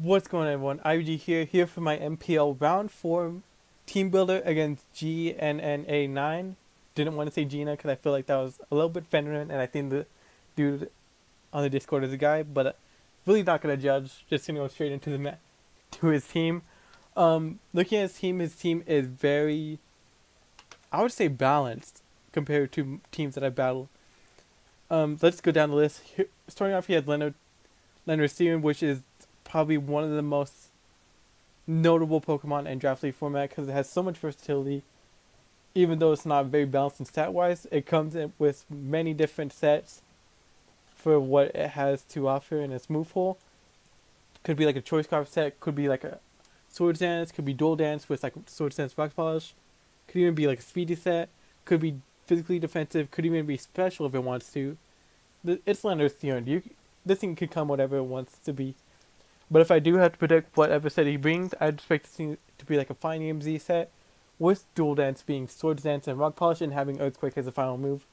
What's going on, everyone? IUG here for my NPL round 4 team builder against gnna9. Didn't want to say Gina because I feel like that was a little bit feminine, and I think the dude on the Discord is a guy, but really not gonna judge. Just gonna go straight into to his team. Looking at his team is very, I would say, balanced compared to teams that I battled. Let's go down the list. Starting off, he has Leonard Steven, which is probably one of the most notable Pokemon in Draft League format because it has so much versatility. Even though it's not very balanced in stat wise, it comes in with many different sets for what it has to offer in its move pool. Could be like a choice card set, could be like a Swords Dance, could be Dual Dance with like Swords Dance Rock Polish, could even be like a speedy set, could be physically defensive, could even be special if it wants to. It's Leonard's theory. This thing could come whatever it wants to be. But if I do have to predict whatever set he brings, I'd expect this thing to be like a Flying EMZ set, with Dual Dance being Swords Dance and Rock Polish, and having Earthquake as a final move,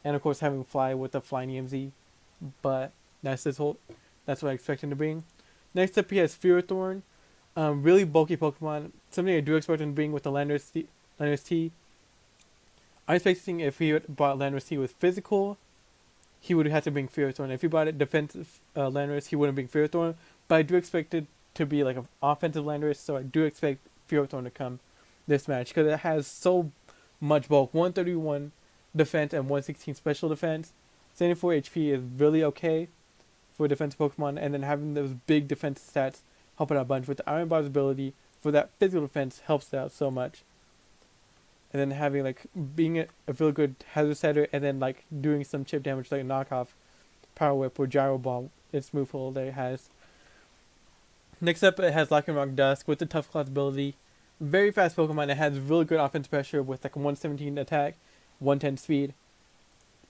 and of course having Fly with the Flying EMZ. But that's that's what I expect him to bring. Next up, he has Fearothorn, really bulky Pokemon. Something I do expect him to bring with the Landorus T. I'm expecting if he brought Landorus T with physical, he would have to bring Fearothorn. If he brought it defensive Landorus, he wouldn't bring Fearothorn. But I do expect it to be like an offensive Landorus, so I do expect Fearothorn to come this match because it has so much bulk. 131 defense and 116 special defense. 74 HP is really okay for a defensive Pokemon, and then having those big defense stats help it out a bunch. With the Iron Bar's ability for that physical defense helps it out so much. And then having like being a really good hazard setter, and then like doing some chip damage like a knockoff Power Whip or Gyro Ball, its move pool that it has. Next up, it has Rock Dusk with the Tough Claws ability. Very fast Pokemon. It has really good offense pressure with like a 117 attack, 110 speed.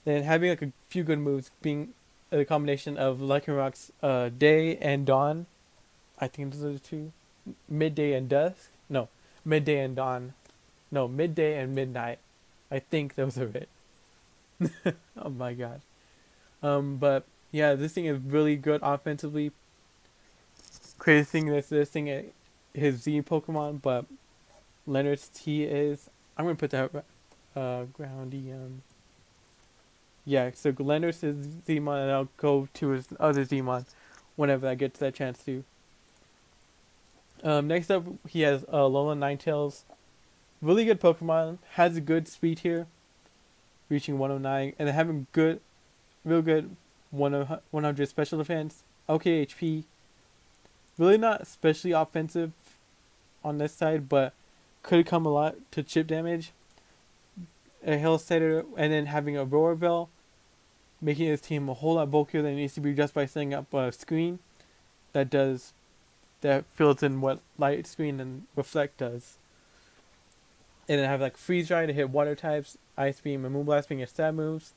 Then having like a few good moves, being a combination of Rock's Day and Dawn. I think those are the two. Midday and Dusk? No. Midday and Dawn. No, Midday and Midnight. I think those are it. Oh my god. But yeah, this thing is really good offensively. Crazy thing is this thing his Z Pokemon, but Leonard's T is. I'm gonna put that Groundium. Yeah, so Leonard's is Zmon, and I'll go to his other Zmon whenever I get to that chance to. Next up, he has Lola Ninetales. Really good Pokemon. Has a good speed here, reaching 109, and then having real good 100 special defense. Okay HP. Really not especially offensive on this side, but could come a lot to chip damage. A Hail Setter, and then having a Roarville, making his team a whole lot bulkier than it needs to be just by setting up a screen that fills in what Light Screen and Reflect does. And then have like Freeze Dry to hit water types, Ice Beam and Moonblast being your stab moves,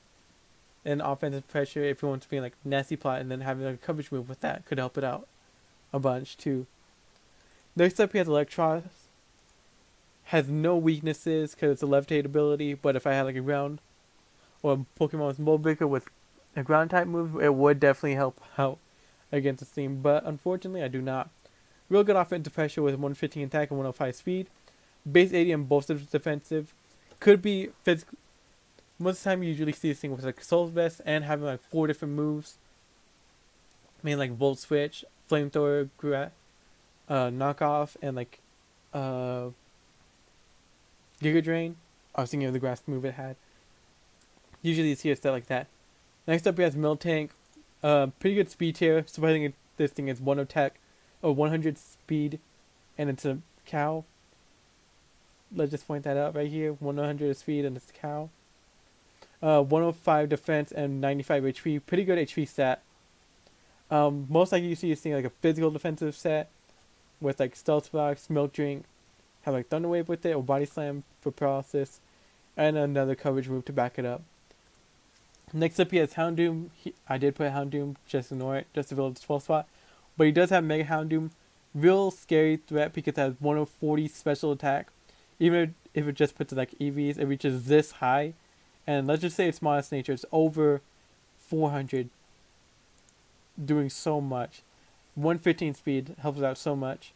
and offensive pressure if you want to be like Nasty Plot, and then having like a coverage move with that could help it out a bunch too. Next up, he has Electros. Has no weaknesses because it's a levitate ability, but if I had like a ground or a Pokemon with Mold Breaker with a ground type move, it would definitely help out against this team, but unfortunately I do not. Real good offensive pressure with 115 attack and 105 speed. Base 80 and both defensive. Could be physical. Most of the time you usually see this thing with like Soul's Vest and having like 4 different moves. Mainly like Volt Switch, Flamethrower, Knockoff, and like Giga Drain. I was thinking of the grass move it had. Usually you see a set like that. Next up, he has Miltank. Pretty good speed tier. Surprisingly, this thing is 100 speed, and it's a cow. Let's just point that out right here. 100 speed, and it's a cow. 105 defense and 95 HP. Pretty good HP stat. Most likely you see this thing like a physical defensive set with like Stealth Box, Milk Drink, have like Thunder Wave with it, or Body Slam for paralysis, and another coverage move to back it up. Next up, he has Houndoom. I did put Houndoom, just ignore it, just to fill the 12th spot. But he does have Mega Houndoom. Real scary threat because it has 140 special attack. Even if it just puts it like EVs, it reaches this high. And let's just say it's modest nature, it's over 400. Doing so much. 115 speed helps out so much.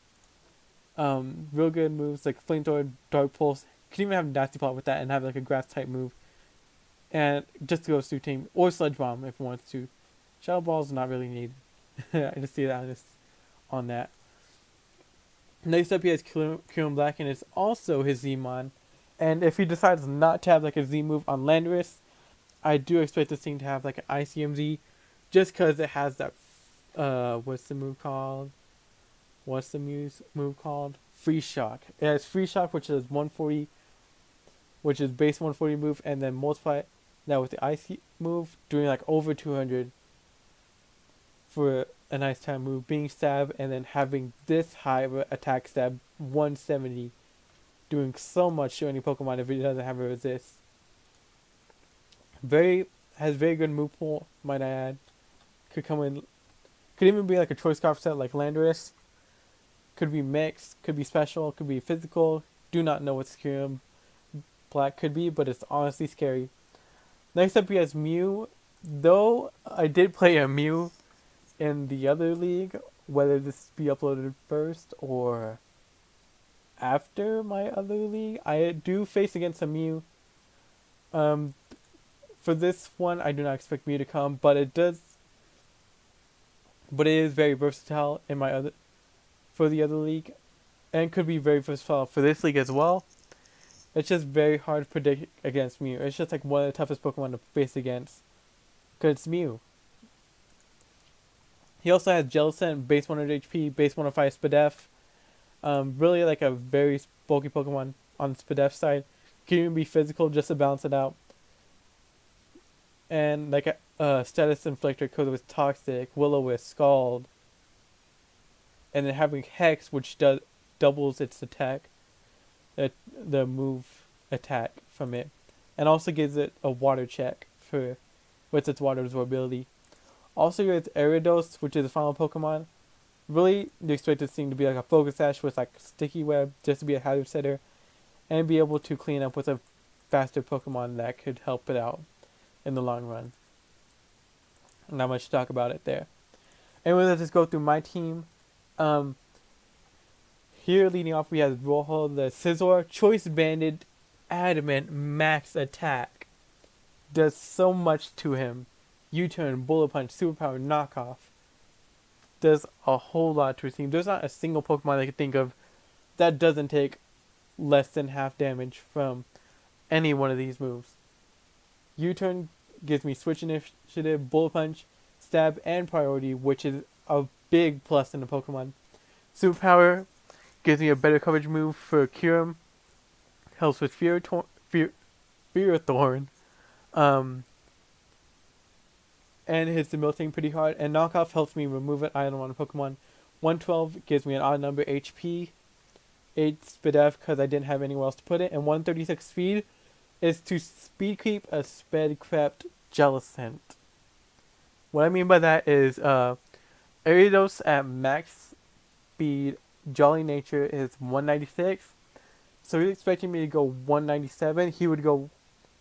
Real good moves like Flamethrower, Dark Pulse. Could even have Nasty Plot with that and have like a grass type move. And just to go through team or Sludge Bomb if it wants to. Shadow Ball's not really needed. I just see that on that. Next up, he has Kyurem Black, and it's also his Z-Mon. And if he decides not to have like a Z move on Landorus, I do expect this thing to have like an ICMZ, just because it has that. What's the move called? What's the move called? Free Shock. It has Free Shock, which is 140, which is base 140 move, and then multiply that with the IC move, doing like over 200 for a nice time move, being stab, and then having this high of a attack stab, 170, doing so much to any Pokemon if it doesn't have a resist. Has very good move pool, might I add. Could even be like a choice scarf set like Landorus. Could be mixed, could be special, could be physical. Do not know what Kyurem Black could be, but it's honestly scary. Next up, he has Mew. Though I did play a Mew in the other league, whether this be uploaded first or after my other league, I do face against a Mew. For this one, I do not expect Mew to come, but it is very versatile for the other league, and could be very versatile for this league as well. It's just very hard to predict against Mew. It's just like one of the toughest Pokemon to face against, because it's Mew. He also has Jellicent, base 100 HP, base 105 Spadef. Really like a very bulky Pokemon on the Spadef side. Can even be physical just to balance it out. And like a Status Inflictor because it was Toxic, Will-O-Wisp, Scald. And then having Hex, which doubles its attack. The move attack from it. And also gives it a water check with its water absorbability. Also, you have Ariados, which is the final Pokemon. Really, you expect this thing to be like a Focus Sash with like Sticky Web, just to be a hazard setter, and be able to clean up with a faster Pokemon that could help it out in the long run. Not much to talk about it there. Anyway, let's just go through my team. Here, leading off, we have Rojo, the Scizor, Choice Banded, Adamant, Max Attack. Does so much to him. U-turn, Bullet Punch, Superpower, Knockoff. Does a whole lot to his team. There's not a single Pokemon I can think of that doesn't take less than half damage from any one of these moves. U-turn gives me Switch Initiative, Bullet Punch, Stab, and Priority, which is a big plus in the Pokemon. Superpower gives me a better coverage move for Kyurem. Helps with Fear Thorn. And hits the Miltank pretty hard. And Knockoff helps me remove an item on a Pokemon. 112 gives me an odd number HP. 8 Spadef because I didn't have anywhere else to put it. And 136 speed is to speed creep a sped crept Jellicent. What I mean by that is Ariados at max speed Jolly Nature is 196. So he's expecting me to go 197. He would go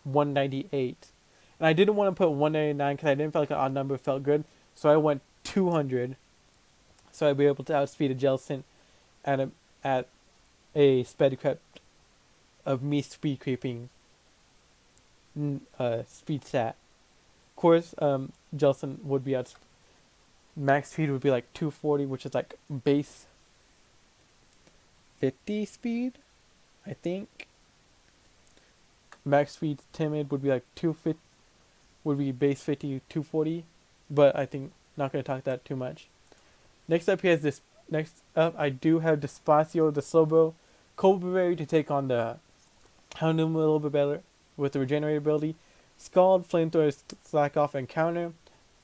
198. And I didn't want to put 199 because I didn't feel like an odd number felt good. So I went 200. So I'd be able to outspeed a Jellicent at a sped crept of me speed creeping speed stat. Of course, Jellicent would be at max speed would be like 240, which is like base 50 speed, I think. Max speed timid would be like 250. Would be base 50, 240, but I think not going to talk that too much. Next up, I do have Despacio, the Slowbro, Cobra Berry to take on the Houndoom a little bit better with the regenerate ability. Scald, Flamethrower, Slack Off, and Counter.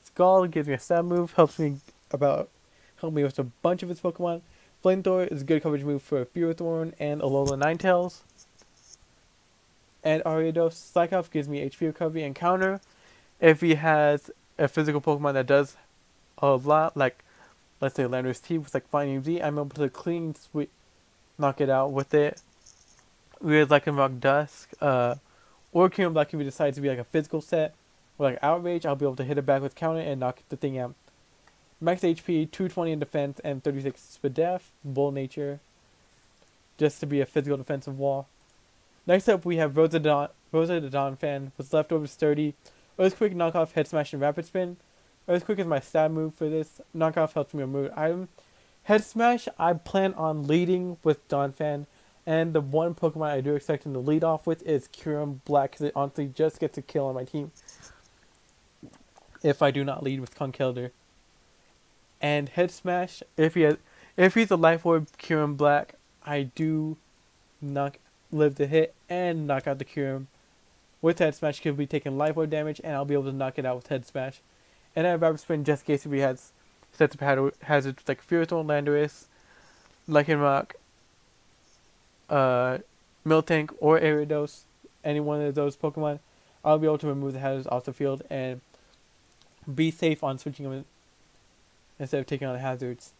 Scald gives me a stab move, help me with a bunch of its Pokemon. Flamethrower is a good coverage move for Fear Thorn and Alola Ninetales. And Ariados, Slack Off gives me HP recovery and Counter. If he has a physical Pokemon that does a lot, like let's say Landorus T with like Finding Z, I'm able to clean sweep, knock it out with it. With like in Rock Dusk, or Kyurem Black if he decides to be like a physical set, or like Outrage, I'll be able to hit it back with Counter and knock the thing out. Max HP, 220 in defense, and 36 speed def. Bull nature, just to be a physical defensive wall. Next up, we have Rosa the Dawn fan with leftovers 30, Earthquake, Knockoff, Head Smash, and Rapid Spin. Earthquake is my stab move for this. Knockoff helps me remove an item. Head Smash, I plan on leading with Dawn fan, and the one Pokemon I do expect him to lead off with is Kyurem Black, because it honestly just gets a kill on my team if I do not lead with Conkeldurr. And Head Smash, if he's a Life Orb Kyurem Black, I do live the hit and knock out the Kyurem. With Head Smash, he'll be taking Life Orb damage, and I'll be able to knock it out with Head Smash. And I have Rapid Spin just in case if he has sets of hazards like Fearthorn, Landorus, Lycanroc, Miltank, or Ariados, any one of those Pokemon, I'll be able to remove the hazards off the field and be safe on switching them instead of taking on hazards.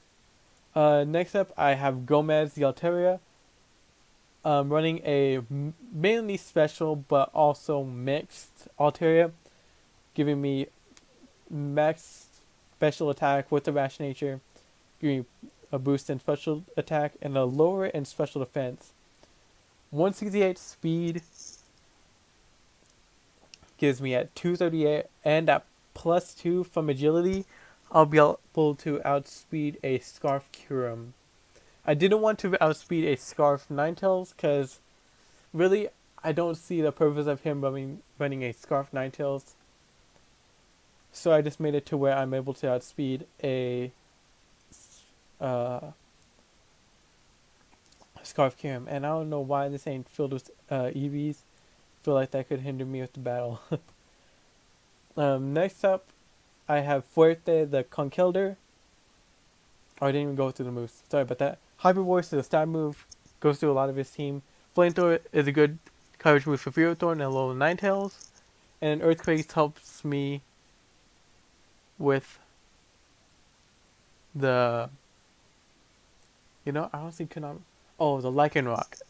Next up, I have Gomez the Altaria, running a mainly special but also mixed Altaria, giving me max special attack with the Rash Nature, giving me a boost in special attack and a lower in special defense. 168 speed gives me at 238, and at +2 from agility, I'll be able to outspeed a Scarf Kyurem. I didn't want to outspeed a Scarf Ninetales because really I don't see the purpose of him running a Scarf Ninetales. So I just made it to where I'm able to outspeed a Scarf Kyurem. And I don't know why this ain't filled with EVs. Feel like that could hinder me with the battle. Next up, I have Fuerte the Conkeldurr. Oh, I didn't even go through the moves. Sorry about that. Hyper Voice is a stab move. Goes through a lot of his team. Flamethrower is a good coverage move for Fearthorn and Alolan Ninetales. And Earthquake helps me with the... I honestly could not... Oh, the Lycanroc.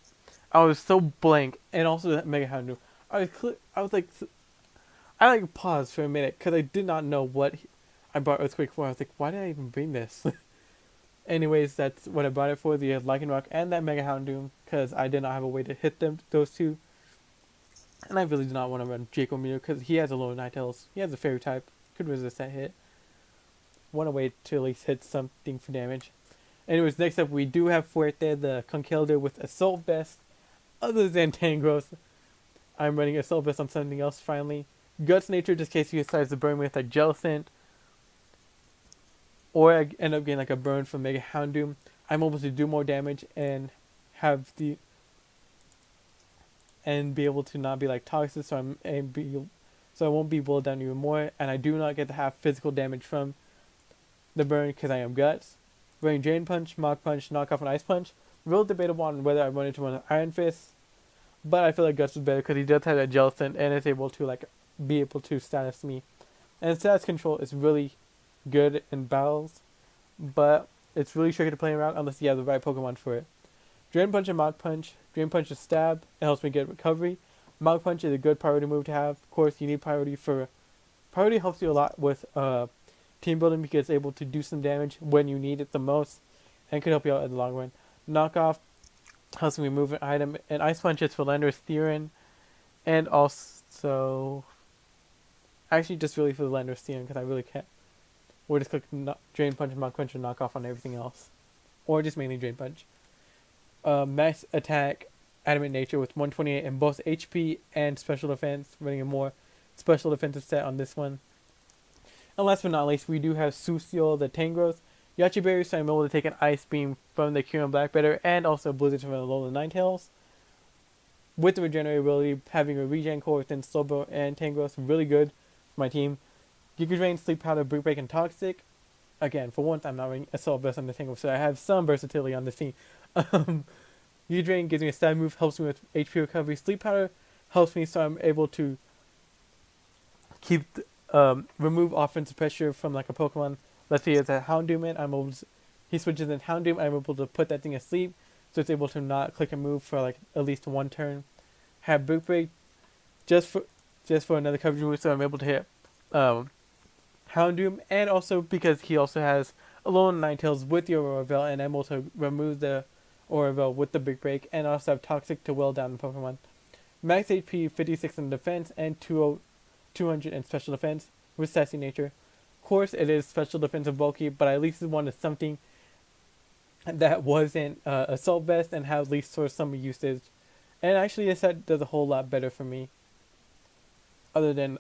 I was so blank. And also that Mega Houndoom. I paused for a minute because I did not know what I brought Earthquake for. I was like, why did I even bring this? Anyways, that's what I brought it for, the Lycanroc and that Mega Houndoom, because I did not have a way to hit those two. And I really did not want to run Draco Meteor because he has a low Ninetales. He has a Fairy type. Could resist that hit. Want to wait to at least hit something for damage. Anyways, next up we do have Fuerte the Conkeldurr with Assault Vest. Other than Tangrowth, I'm running Assault Vest on something else finally. Guts Nature, just in case he decides to burn me with like Jellicent. Or I end up getting like a burn from Mega Houndoom. I'm able to do more damage and be able to not be like toxic, so I won't be boiled down even more, and I do not get to have physical damage from the burn because I am Guts. Running Drain Punch, Mach Punch, Knockoff, and Ice Punch. Real debatable on whether I run into one of Iron Fist, but I feel like Guts is better because he does have that Jellicent and is able to be able to status me. And status control is really good in battles, but it's really tricky to play around unless you have the right Pokemon for it. Drain Punch and Mach Punch. Drain Punch is stab. It helps me get recovery. Mach Punch is a good priority move to have. Of course, you need priority for... Priority helps you a lot with team building because it's able to do some damage when you need it the most and could help you out in the long run. Knockoff helps me remove an item. And Ice Punch is for Landorus Theron. And also... Actually, just really for the Landorus Theron because I really can't. Or just click Drain Punch, Mach Punch, and Knock Off on everything else. Or just mainly Drain Punch. Max Attack, Adamant Nature with 128 in both HP and Special Defense. Running a more special defensive set on this one. And last but not least, we do have Sucio the Tangrowth. Yachi Berry, so I'm able to take an Ice Beam from the Kyurem Black Better and also Blizzard from the Alolan Ninetales. With the regenerate ability, having a regen core within Slowbro and Tangrowth, really good for my team. Giga Drain, Sleep Powder, Brick Break, and Toxic. Again, for once, I'm not running Assault Vest on the Tangrowth, so I have some versatility on this team. Giga Drain gives me a stab move, helps me with HP recovery. Sleep Powder helps me so I'm able to remove offensive pressure from like a Pokemon. Let's say it's a Houndoom in, he switches in Houndoom, I'm able to put that thing asleep, so it's able to not click and move for like at least one turn. Have Brick Break just for another coverage move, so I'm able to hit Houndoom, and also because he also has Alone Ninetales with the Aurora Veil, and I'm able to remove the Aurora Veil with the Big Break, and also have Toxic to will down the Pokemon. Max HP 56 in defense, and 200 in special defense with Sassy Nature. Of course, it is special defense and bulky, but I at least wanted something that wasn't Assault Vest and had at least sort of some usage. And actually, this set does a whole lot better for me, other than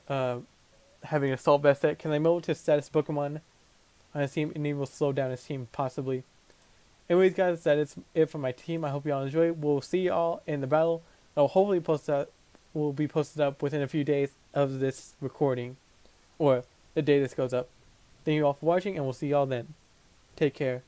having a Assault Vest set. Can I move to status Pokemon on his team and even slow down his team, possibly? Anyways, guys, that is it for my team. I hope you all enjoy. We'll see y'all in the battle. I'll hopefully will be posted up within a few days of this recording, or the day this goes up. Thank you all for watching, and we'll see y'all then. Take care.